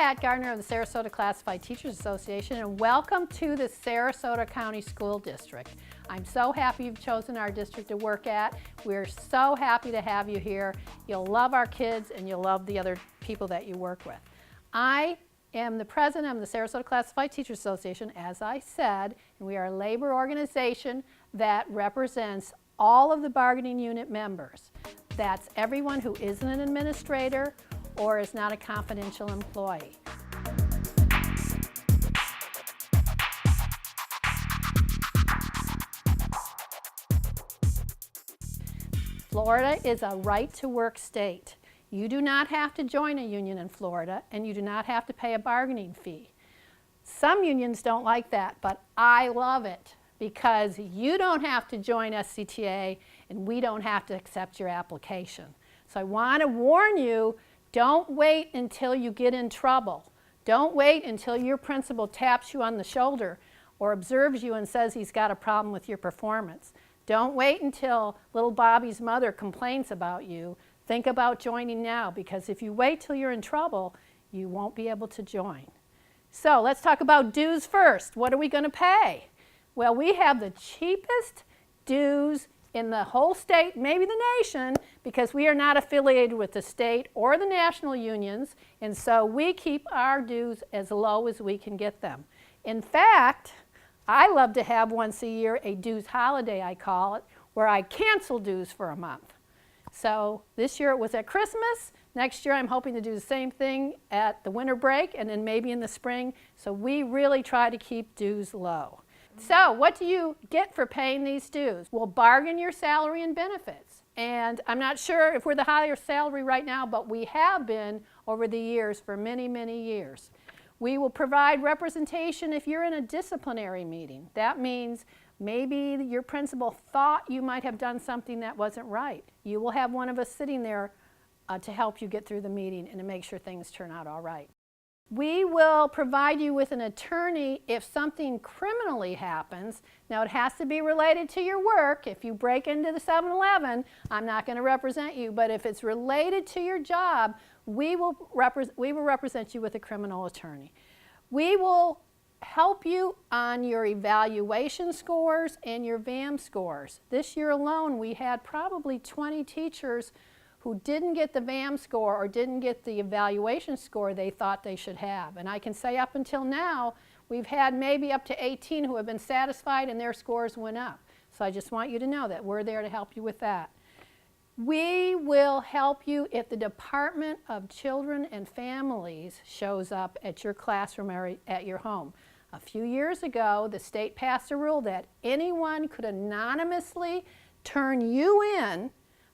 Pat Gardner of the Sarasota Classified Teachers Association, and welcome to the Sarasota County School District. I'm so happy you've chosen our district to work at. We're so happy to have you here. You'll love our kids and you'll love the other people that you work with. I am the president of the Sarasota Classified Teachers Association, as I said, and we are a labor organization that represents all of the bargaining unit members. That's everyone who isn't an administrator or is not a confidential employee. Florida is a right-to-work state. You do not have to join a union in Florida, and you do not have to pay a bargaining fee. Some unions don't like that, but I love it because you don't have to join SCTA and we don't have to accept your application. So I want to warn you, don't wait until you get in trouble. Don't wait until your principal taps you on the shoulder or observes you and says he's got a problem with your performance. Don't wait until little Bobby's mother complains about you. Think about joining now, because if you wait till you're in trouble, you won't be able to join. So let's talk about dues first. What are we going to pay? Well, we have the cheapest dues in the whole state, maybe the nation, because we are not affiliated with the state or the national unions, and so we keep our dues as low as we can get them. In fact, I love to have once a year a dues holiday, I call it, where I cancel dues for a month. So this year it was at Christmas. Next year I'm hoping to do the same thing at the winter break and then maybe in the spring. So we really try to keep dues low. So what do you get for paying these dues? We'll bargain your salary and benefits. And I'm not sure if we're the higher salary right now, but we have been over the years for many, many years. We will provide representation if you're in a disciplinary meeting. That means maybe your principal thought you might have done something that wasn't right. You will have one of us sitting there to help you get through the meeting and to make sure things turn out all right. We will provide you with an attorney if something criminally happens. Now, it has to be related to your work. If you break into the 7-Eleven, I'm not going to represent you, but if it's related to your job, we will represent you with a criminal attorney. We will help you on your evaluation scores and your VAM scores. This year alone, we had probably 20 teachers who didn't get the VAM score or didn't get the evaluation score they thought they should have. And I can say up until now, we've had maybe up to 18 who have been satisfied and their scores went up. So I just want you to know that we're there to help you with that. We will help you if the Department of Children and Families shows up at your classroom or at your home. A few years ago, the state passed a rule that anyone could anonymously turn you in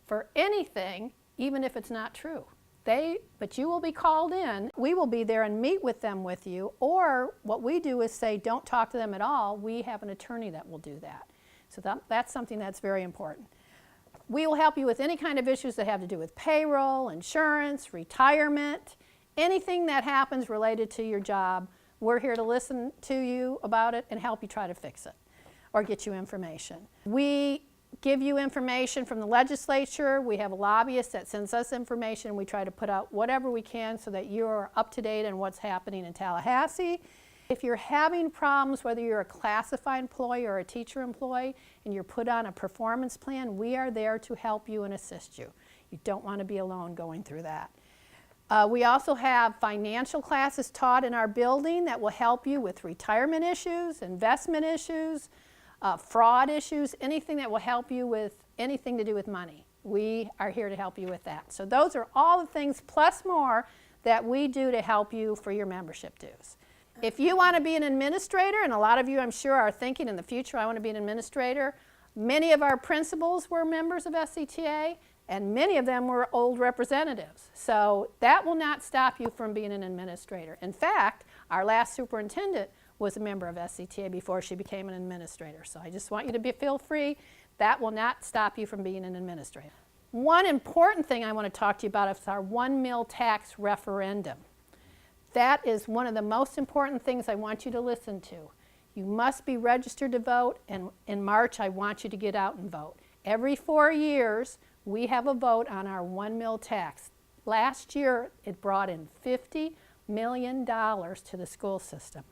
for anything, even if it's not true. But you will be called in. We will be there and meet with them with you, or what we do is say, don't talk to them at all. We have an attorney that will do that. So that's something that's very important. We will help you with any kind of issues that have to do with payroll, insurance, retirement, anything that happens related to your job. We're here to listen to you about it and help you try to fix it or get you information. We give you information from the legislature. We have a lobbyist that sends us information. We try to put out whatever we can so that you're up to date on what's happening in Tallahassee. If you're having problems, whether you're a classified employee or a teacher employee, and you're put on a performance plan, we are there to help you and assist you. You don't want to be alone going through that. We also have financial classes taught in our building that will help you with retirement issues, investment issues, fraud issues, anything that will help you with anything to do with money. We are here to help you with that. So those are all the things plus more that we do to help you for your membership dues. If you want to be an administrator, and a lot of you I'm sure are thinking in the future, I want to be an administrator, many of our principals were members of SCTA, and many of them were old representatives. So that will not stop you from being an administrator. In fact, our last superintendent was a member of SCTA before she became an administrator. So I just want you to feel free. That will not stop you from being an administrator. One important thing I want to talk to you about is our one meal tax referendum. That is one of the most important things I want you to listen to. You must be registered to vote, and in March I want you to get out and vote. Every 4 years we have a vote on our one meal tax. Last year it brought in $50 million to the school system.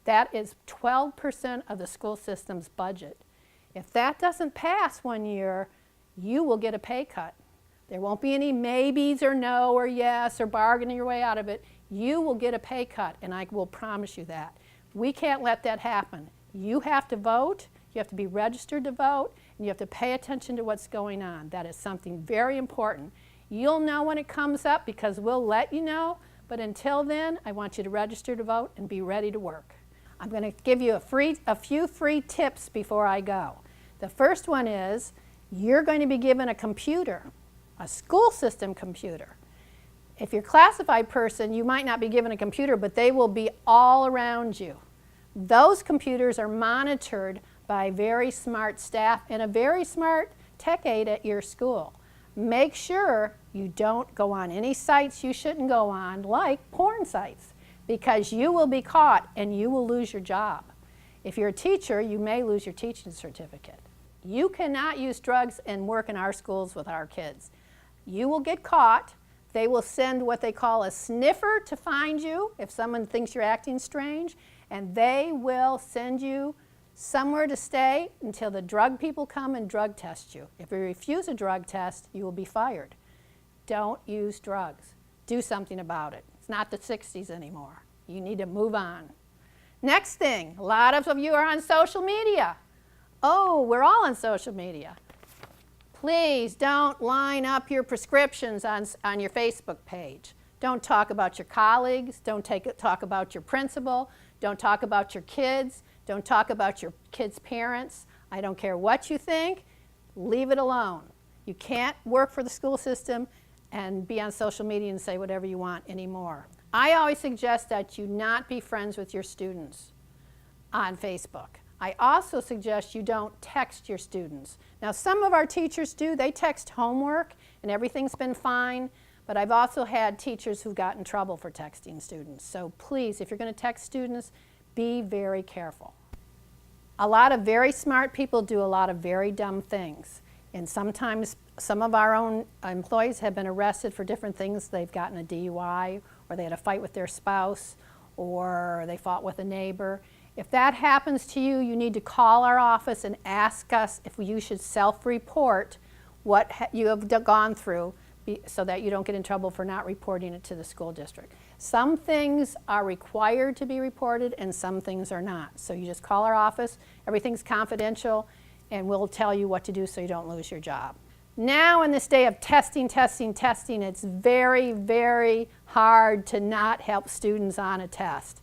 That is 12% of the school system's budget. If that doesn't pass one year, you will get a pay cut. There won't be any maybes or no or yes or bargaining your way out of it. You will get a pay cut, and I will promise you that. We can't let that happen. You have to vote, you have to be registered to vote, and you have to pay attention to what's going on. That is something very important. You'll know when it comes up because we'll let you know, but until then, I want you to register to vote and be ready to work. I'm going to give you a few free tips before I go. The first one is you're going to be given a computer, a school system computer. If you're a classified person, you might not be given a computer, but they will be all around you. Those computers are monitored by very smart staff and a very smart tech aide at your school. Make sure you don't go on any sites you shouldn't go on, like porn sites, because you will be caught and you will lose your job. If you're a teacher, you may lose your teaching certificate. You cannot use drugs and work in our schools with our kids. You will get caught. They will send what they call a sniffer to find you if someone thinks you're acting strange, and they will send you somewhere to stay until the drug people come and drug test you. If you refuse a drug test, you will be fired. Don't use drugs. Do something about it. It's not the 60s anymore. You need to move on. Next thing, a lot of you are on social media. Oh, we're all on social media. Please don't line up your prescriptions on your Facebook page. Don't talk about your colleagues. Don't talk about your principal. Don't talk about your kids. Don't talk about your kids' parents. I don't care what you think. Leave it alone. You can't work for the school system and be on social media and say whatever you want anymore. I always suggest that you not be friends with your students on Facebook. I also suggest you don't text your students. Now, some of our teachers do. They text homework and everything's been fine, but I've also had teachers who've gotten in trouble for texting students. So please, if you're going to text students, be very careful. A lot of very smart people do a lot of very dumb things, and sometimes some of our own employees have been arrested for different things. They've gotten a DUI, or they had a fight with their spouse, or they fought with a neighbor. If that happens to you, you need to call our office and ask us if you should self-report what you have gone through so that you don't get in trouble for not reporting it to the school district. Some things are required to be reported and some things are not. So you just call our office, everything's confidential, and we'll tell you what to do so you don't lose your job. Now in this day of testing, it's very, very hard to not help students on a test.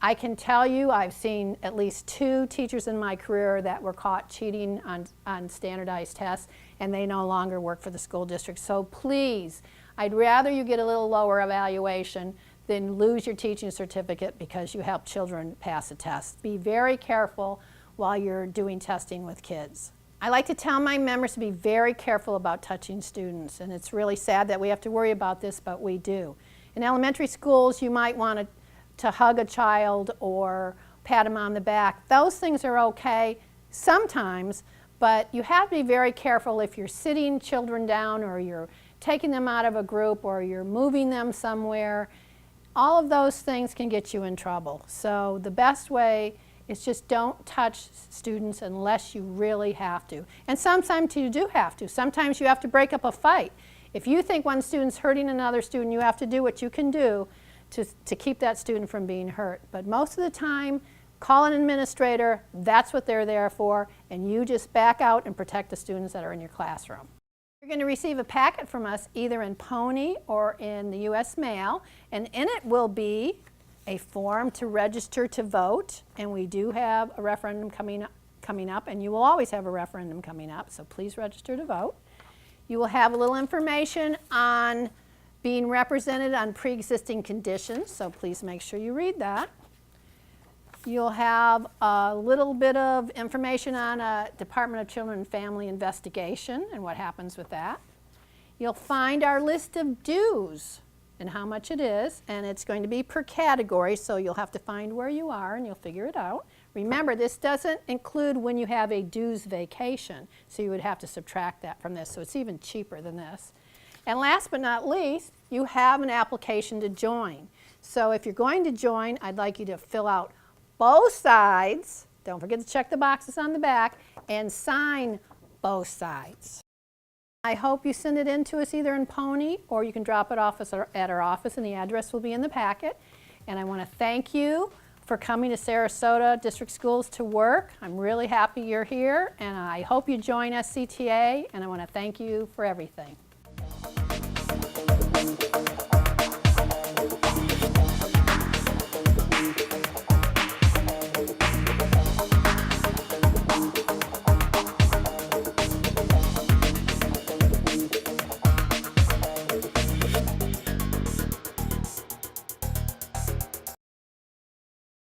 I can tell you I've seen at least 2 teachers in my career that were caught cheating on standardized tests, and they no longer work for the school district. So please, I'd rather you get a little lower evaluation than lose your teaching certificate because you helped children pass a test. Be very careful while you're doing testing with kids. I like to tell my members to be very careful about touching students, and it's really sad that we have to worry about this, but we do. In elementary schools, you might want to hug a child or pat him on the back. Those things are okay sometimes, but you have to be very careful if you're sitting children down or you're taking them out of a group or you're moving them somewhere. All of those things can get you in trouble. So the best way is just don't touch students unless you really have to. And sometimes you do have to. Sometimes you have to break up a fight. If you think one student's hurting another student, you have to do what you can do to keep that student from being hurt. But most of the time, call an administrator, that's what they're there for, and you just back out and protect the students that are in your classroom. You're going to receive a packet from us either in Pony or in the U.S. mail, and in it will be a form to register to vote, and we do have a referendum coming up, and you will always have a referendum coming up, so please register to vote. You will have a little information on being represented on pre-existing conditions, so please make sure you read that. You'll have a little bit of information on a Department of Children and Family investigation and what happens with that. You'll find our list of dues and how much it is, and it's going to be per category, so you'll have to find where you are and you'll figure it out. Remember, this doesn't include when you have a dues vacation, so you would have to subtract that from this, so it's even cheaper than this. And last but not least, you have an application to join. So if you're going to join, I'd like you to fill out both sides. Don't forget to check the boxes on the back and sign both sides. I hope you send it in to us either in Pony or you can drop it off at our office, and the address will be in the packet. And I want to thank you for coming to Sarasota District Schools to work. I'm really happy you're here, and I hope you join SCTA, and I want to thank you for everything.